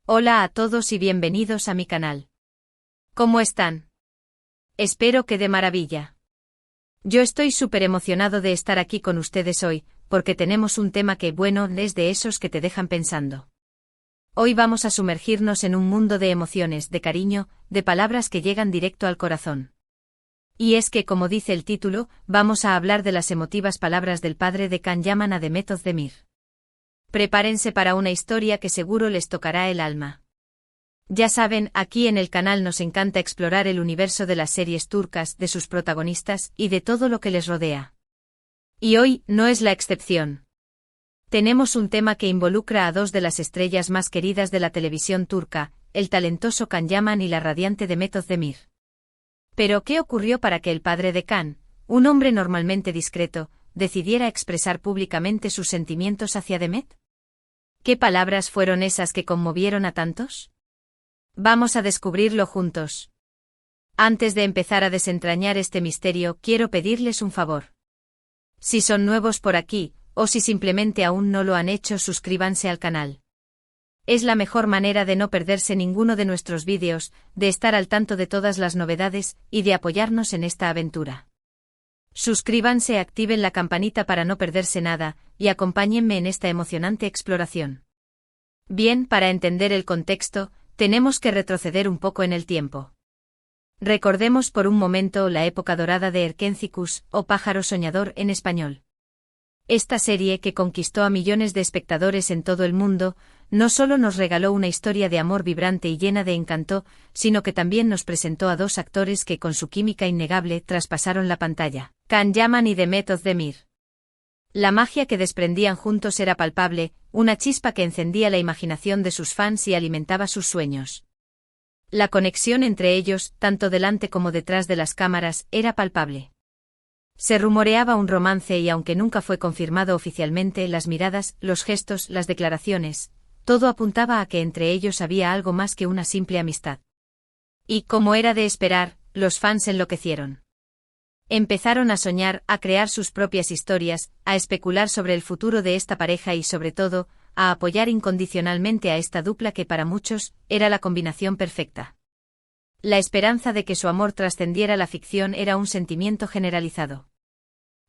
Hola a todos y bienvenidos a mi canal. ¿Cómo están? Espero que de maravilla. Yo estoy súper emocionado de estar aquí con ustedes hoy, porque tenemos un tema que, bueno, es de esos que te dejan pensando. Hoy vamos a sumergirnos en un mundo de emociones, de cariño, de palabras que llegan directo al corazón. Y es que, como dice el título, vamos a hablar de las emotivas palabras del padre de Can Yaman a Demet Özdemir. Prepárense para una historia que seguro les tocará el alma. Ya saben, aquí en el canal nos encanta explorar el universo de las series turcas, de sus protagonistas y de todo lo que les rodea. Y hoy no es la excepción. Tenemos un tema que involucra a dos de las estrellas más queridas de la televisión turca, el talentoso Can Yaman y la radiante Demet Özdemir. Pero ¿qué ocurrió para que el padre de Can, un hombre normalmente discreto, decidiera expresar públicamente sus sentimientos hacia Demet? ¿Qué palabras fueron esas que conmovieron a tantos? Vamos a descubrirlo juntos. Antes de empezar a desentrañar este misterio, quiero pedirles un favor. Si son nuevos por aquí, o si simplemente aún no lo han hecho, suscríbanse al canal. Es la mejor manera de no perderse ninguno de nuestros vídeos, de estar al tanto de todas las novedades, y de apoyarnos en esta aventura. Suscríbanse, activen la campanita para no perderse nada, y acompáñenme en esta emocionante exploración. Bien, para entender el contexto, tenemos que retroceder un poco en el tiempo. Recordemos por un momento la época dorada de Erkénzicus, o Pájaro Soñador en español. Esta serie, que conquistó a millones de espectadores en todo el mundo, no solo nos regaló una historia de amor vibrante y llena de encanto, sino que también nos presentó a dos actores que con su química innegable traspasaron la pantalla, Can Yaman y Demet Özdemir. La magia que desprendían juntos era palpable, una chispa que encendía la imaginación de sus fans y alimentaba sus sueños. La conexión entre ellos, tanto delante como detrás de las cámaras, era palpable. Se rumoreaba un romance y aunque nunca fue confirmado oficialmente, las miradas, los gestos, las declaraciones, todo apuntaba a que entre ellos había algo más que una simple amistad. Y, como era de esperar, los fans enloquecieron. Empezaron a soñar, a crear sus propias historias, a especular sobre el futuro de esta pareja y, sobre todo, a apoyar incondicionalmente a esta dupla que para muchos era la combinación perfecta. La esperanza de que su amor trascendiera la ficción era un sentimiento generalizado.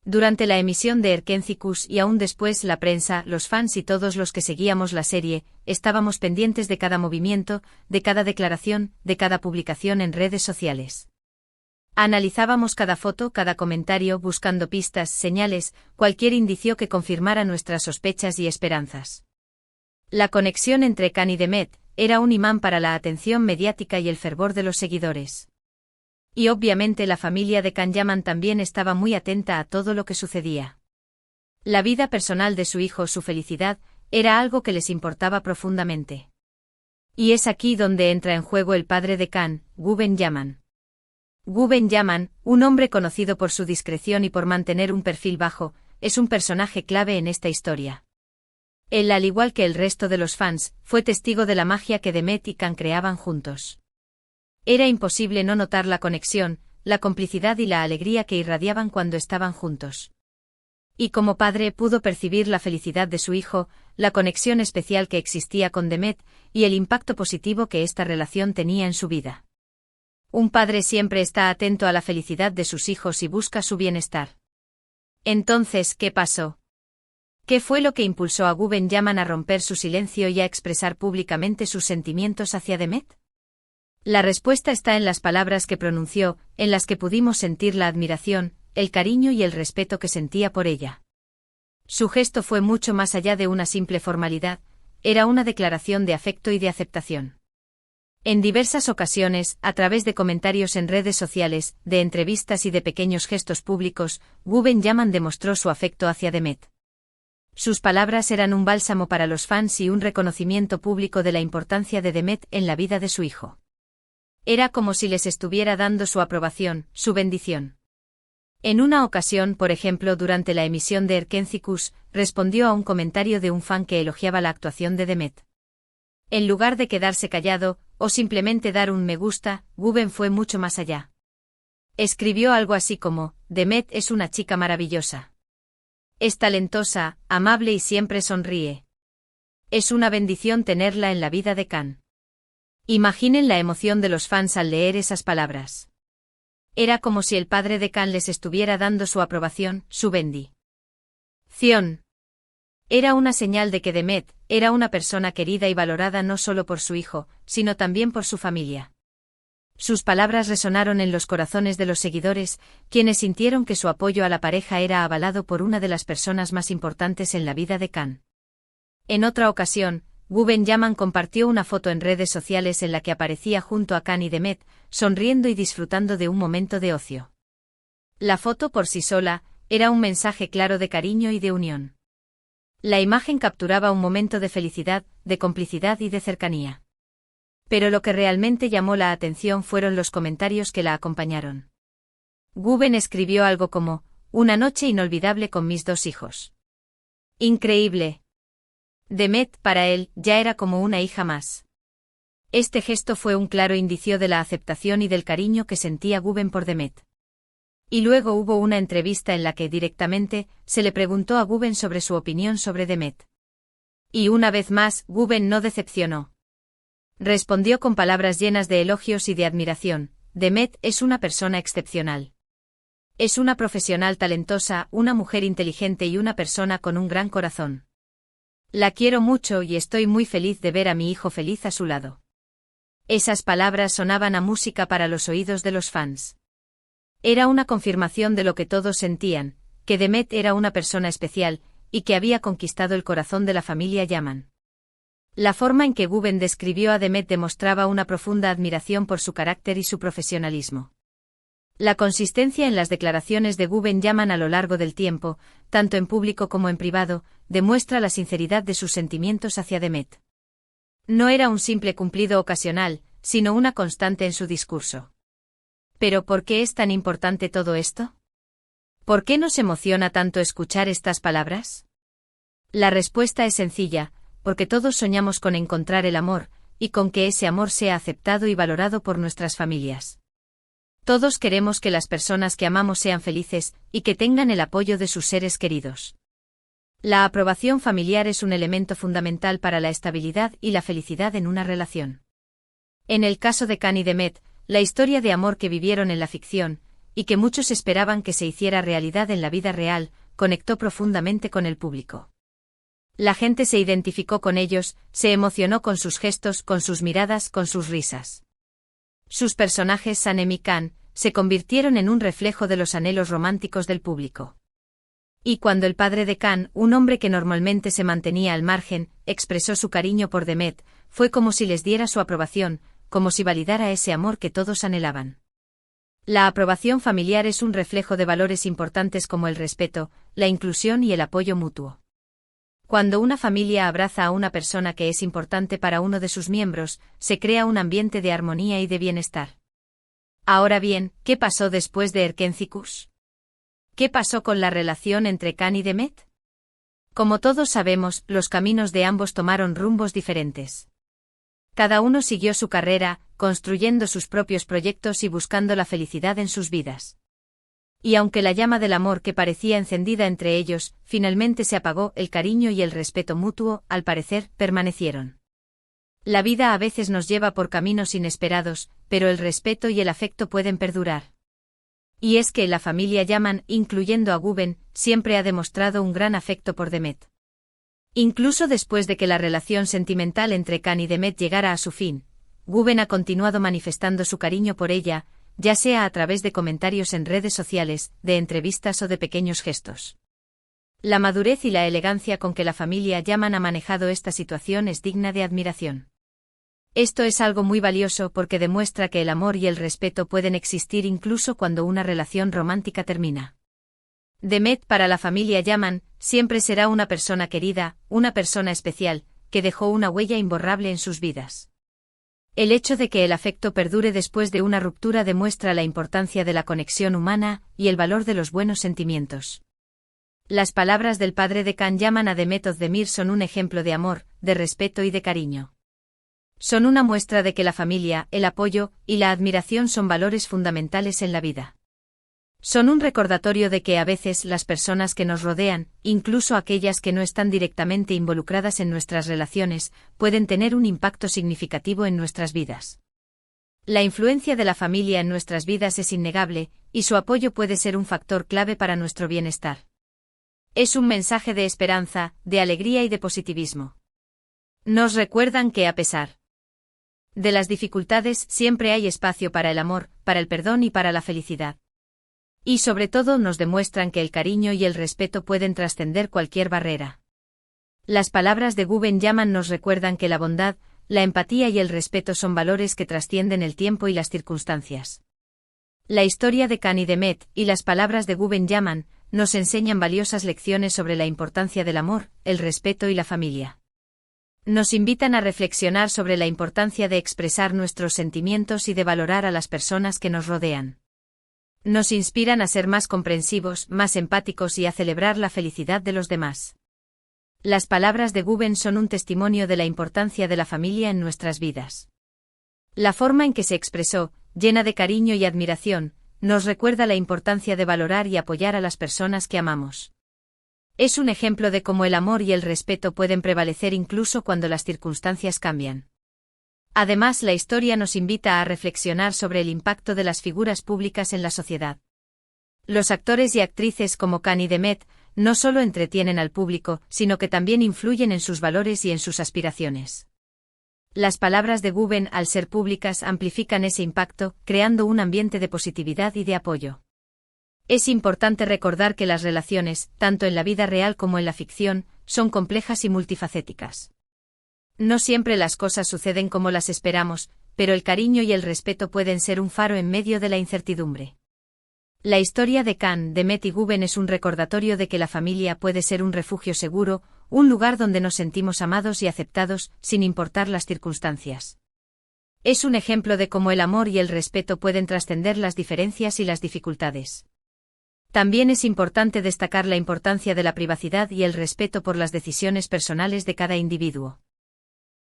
Durante la emisión de Erkénzicus y aún después, la prensa, los fans y todos los que seguíamos la serie, estábamos pendientes de cada movimiento, de cada declaración, de cada publicación en redes sociales. Analizábamos cada foto, cada comentario, buscando pistas, señales, cualquier indicio que confirmara nuestras sospechas y esperanzas. La conexión entre Can y Demet era un imán para la atención mediática y el fervor de los seguidores. Y obviamente la familia de Can Yaman también estaba muy atenta a todo lo que sucedía. La vida personal de su hijo, su felicidad, era algo que les importaba profundamente. Y es aquí donde entra en juego el padre de Can, Guven Yaman. Guven Yaman, un hombre conocido por su discreción y por mantener un perfil bajo, es un personaje clave en esta historia. Él, al igual que el resto de los fans, fue testigo de la magia que Demet y Can creaban juntos. Era imposible no notar la conexión, la complicidad y la alegría que irradiaban cuando estaban juntos. Y como padre pudo percibir la felicidad de su hijo, la conexión especial que existía con Demet, y el impacto positivo que esta relación tenía en su vida. Un padre siempre está atento a la felicidad de sus hijos y busca su bienestar. Entonces, ¿qué pasó? ¿Qué fue lo que impulsó a Guven Yaman a romper su silencio y a expresar públicamente sus sentimientos hacia Demet? La respuesta está en las palabras que pronunció, en las que pudimos sentir la admiración, el cariño y el respeto que sentía por ella. Su gesto fue mucho más allá de una simple formalidad, era una declaración de afecto y de aceptación. En diversas ocasiones, a través de comentarios en redes sociales, de entrevistas y de pequeños gestos públicos, Guven Yaman demostró su afecto hacia Demet. Sus palabras eran un bálsamo para los fans y un reconocimiento público de la importancia de Demet en la vida de su hijo. Era como si les estuviera dando su aprobación, su bendición. En una ocasión, por ejemplo, durante la emisión de Erkénzicus, respondió a un comentario de un fan que elogiaba la actuación de Demet. En lugar de quedarse callado, o simplemente dar un me gusta, Guven fue mucho más allá. Escribió algo así como: Demet es una chica maravillosa. Es talentosa, amable y siempre sonríe. Es una bendición tenerla en la vida de Can. Imaginen la emoción de los fans al leer esas palabras. Era como si el padre de Khan les estuviera dando su aprobación, su bendición. Era una señal de que Demet era una persona querida y valorada no solo por su hijo, sino también por su familia. Sus palabras resonaron en los corazones de los seguidores, quienes sintieron que su apoyo a la pareja era avalado por una de las personas más importantes en la vida de Khan. En otra ocasión, Guben Yaman compartió una foto en redes sociales en la que aparecía junto a Khan y Demet, sonriendo y disfrutando de un momento de ocio. La foto por sí sola era un mensaje claro de cariño y de unión. La imagen capturaba un momento de felicidad, de complicidad y de cercanía. Pero lo que realmente llamó la atención fueron los comentarios que la acompañaron. Guben escribió algo como: "Una noche inolvidable con mis dos hijos. Increíble". Demet, para él, ya era como una hija más. Este gesto fue un claro indicio de la aceptación y del cariño que sentía Guben por Demet. Y luego hubo una entrevista en la que directamente se le preguntó a Guben sobre su opinión sobre Demet. Y una vez más, Guben no decepcionó. Respondió con palabras llenas de elogios y de admiración: "Demet es una persona excepcional. Es una profesional talentosa, una mujer inteligente y una persona con un gran corazón. La quiero mucho y estoy muy feliz de ver a mi hijo feliz a su lado". Esas palabras sonaban a música para los oídos de los fans. Era una confirmación de lo que todos sentían, que Demet era una persona especial, y que había conquistado el corazón de la familia Yaman. La forma en que Guben describió a Demet demostraba una profunda admiración por su carácter y su profesionalismo. La consistencia en las declaraciones de Guben Yaman a lo largo del tiempo, tanto en público como en privado, demuestra la sinceridad de sus sentimientos hacia Demet. No era un simple cumplido ocasional, sino una constante en su discurso. ¿Pero por qué es tan importante todo esto? ¿Por qué nos emociona tanto escuchar estas palabras? La respuesta es sencilla: porque todos soñamos con encontrar el amor, y con que ese amor sea aceptado y valorado por nuestras familias. Todos queremos que las personas que amamos sean felices, y que tengan el apoyo de sus seres queridos. La aprobación familiar es un elemento fundamental para la estabilidad y la felicidad en una relación. En el caso de Khan y Demet, la historia de amor que vivieron en la ficción, y que muchos esperaban que se hiciera realidad en la vida real, conectó profundamente con el público. La gente se identificó con ellos, se emocionó con sus gestos, con sus miradas, con sus risas. Sus personajes, Sanem y Khan, se convirtieron en un reflejo de los anhelos románticos del público. Y cuando el padre de Khan, un hombre que normalmente se mantenía al margen, expresó su cariño por Demet, fue como si les diera su aprobación, como si validara ese amor que todos anhelaban. La aprobación familiar es un reflejo de valores importantes como el respeto, la inclusión y el apoyo mutuo. Cuando una familia abraza a una persona que es importante para uno de sus miembros, se crea un ambiente de armonía y de bienestar. Ahora bien, ¿qué pasó después de Erkencikus? ¿Qué pasó con la relación entre Khan y Demet? Como todos sabemos, los caminos de ambos tomaron rumbos diferentes. Cada uno siguió su carrera, construyendo sus propios proyectos y buscando la felicidad en sus vidas. Y aunque la llama del amor que parecía encendida entre ellos, finalmente se apagó, el cariño y el respeto mutuo, al parecer, permanecieron. La vida a veces nos lleva por caminos inesperados, pero el respeto y el afecto pueden perdurar. Y es que la familia Yaman, incluyendo a Guben, siempre ha demostrado un gran afecto por Demet. Incluso después de que la relación sentimental entre Khan y Demet llegara a su fin, Guben ha continuado manifestando su cariño por ella, ya sea a través de comentarios en redes sociales, de entrevistas o de pequeños gestos. La madurez y la elegancia con que la familia Yaman ha manejado esta situación es digna de admiración. Esto es algo muy valioso porque demuestra que el amor y el respeto pueden existir incluso cuando una relación romántica termina. Demet, para la familia Yaman, siempre será una persona querida, una persona especial, que dejó una huella imborrable en sus vidas. El hecho de que el afecto perdure después de una ruptura demuestra la importancia de la conexión humana y el valor de los buenos sentimientos. Las palabras del padre de Khan Yaman a Demet Özdemir son un ejemplo de amor, de respeto y de cariño. Son una muestra de que la familia, el apoyo y la admiración son valores fundamentales en la vida. Son un recordatorio de que a veces las personas que nos rodean, incluso aquellas que no están directamente involucradas en nuestras relaciones, pueden tener un impacto significativo en nuestras vidas. La influencia de la familia en nuestras vidas es innegable, y su apoyo puede ser un factor clave para nuestro bienestar. Es un mensaje de esperanza, de alegría y de positivismo. Nos recuerdan que a pesar de las dificultades siempre hay espacio para el amor, para el perdón y para la felicidad. Y sobre todo nos demuestran que el cariño y el respeto pueden trascender cualquier barrera. Las palabras de Guben Yaman nos recuerdan que la bondad, la empatía y el respeto son valores que trascienden el tiempo y las circunstancias. La historia de Can y de Met, y las palabras de Guben Yaman, nos enseñan valiosas lecciones sobre la importancia del amor, el respeto y la familia. Nos invitan a reflexionar sobre la importancia de expresar nuestros sentimientos y de valorar a las personas que nos rodean. Nos inspiran a ser más comprensivos, más empáticos y a celebrar la felicidad de los demás. Las palabras de Guben son un testimonio de la importancia de la familia en nuestras vidas. La forma en que se expresó, llena de cariño y admiración, nos recuerda la importancia de valorar y apoyar a las personas que amamos. Es un ejemplo de cómo el amor y el respeto pueden prevalecer incluso cuando las circunstancias cambian. Además, la historia nos invita a reflexionar sobre el impacto de las figuras públicas en la sociedad. Los actores y actrices como Can y Demet no solo entretienen al público, sino que también influyen en sus valores y en sus aspiraciones. Las palabras de Guben, al ser públicas, amplifican ese impacto, creando un ambiente de positividad y de apoyo. Es importante recordar que las relaciones, tanto en la vida real como en la ficción, son complejas y multifacéticas. No siempre las cosas suceden como las esperamos, pero el cariño y el respeto pueden ser un faro en medio de la incertidumbre. La historia de Can, Demet y Guben es un recordatorio de que la familia puede ser un refugio seguro, un lugar donde nos sentimos amados y aceptados, sin importar las circunstancias. Es un ejemplo de cómo el amor y el respeto pueden trascender las diferencias y las dificultades. También es importante destacar la importancia de la privacidad y el respeto por las decisiones personales de cada individuo.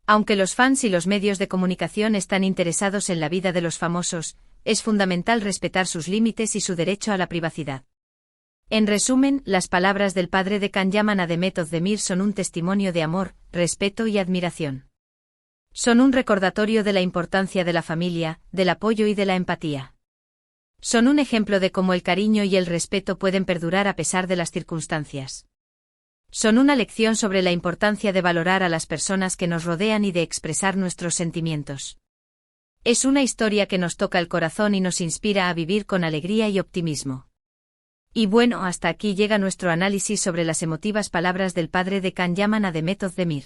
Aunque los fans y los medios de comunicación están interesados en la vida de los famosos, es fundamental respetar sus límites y su derecho a la privacidad. En resumen, las palabras del padre de Can Yaman a Demet Özdemir son un testimonio de amor, respeto y admiración. Son un recordatorio de la importancia de la familia, del apoyo y de la empatía. Son un ejemplo de cómo el cariño y el respeto pueden perdurar a pesar de las circunstancias. Son una lección sobre la importancia de valorar a las personas que nos rodean y de expresar nuestros sentimientos. Es una historia que nos toca el corazón y nos inspira a vivir con alegría y optimismo. Y bueno, hasta aquí llega nuestro análisis sobre las emotivas palabras del padre de Can Yaman a Demet Özdemir.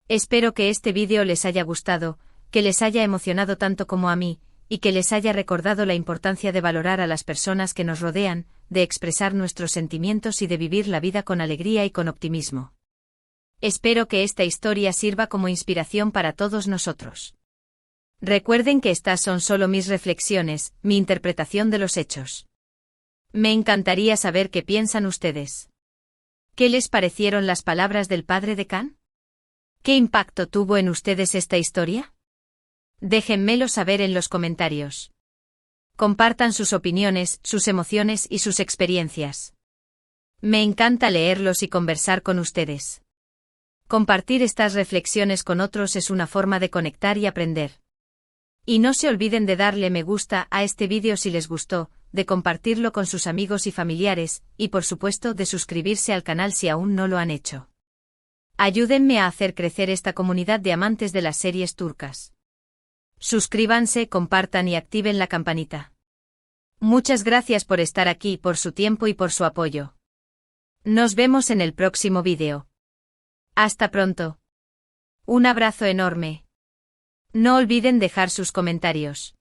Espero que este vídeo les haya gustado, que les haya emocionado tanto como a mí, y que les haya recordado la importancia de valorar a las personas que nos rodean, de expresar nuestros sentimientos y de vivir la vida con alegría y con optimismo. Espero que esta historia sirva como inspiración para todos nosotros. Recuerden que estas son solo mis reflexiones, mi interpretación de los hechos. Me encantaría saber qué piensan ustedes. ¿Qué les parecieron las palabras del padre de Can? ¿Qué impacto tuvo en ustedes esta historia? Déjenmelo saber en los comentarios. Compartan sus opiniones, sus emociones y sus experiencias. Me encanta leerlos y conversar con ustedes. Compartir estas reflexiones con otros es una forma de conectar y aprender. Y no se olviden de darle me gusta a este vídeo si les gustó, de compartirlo con sus amigos y familiares, y por supuesto de suscribirse al canal si aún no lo han hecho. Ayúdenme a hacer crecer esta comunidad de amantes de las series turcas. Suscríbanse, compartan y activen la campanita. Muchas gracias por estar aquí, por su tiempo y por su apoyo. Nos vemos en el próximo vídeo. Hasta pronto. Un abrazo enorme. No olviden dejar sus comentarios.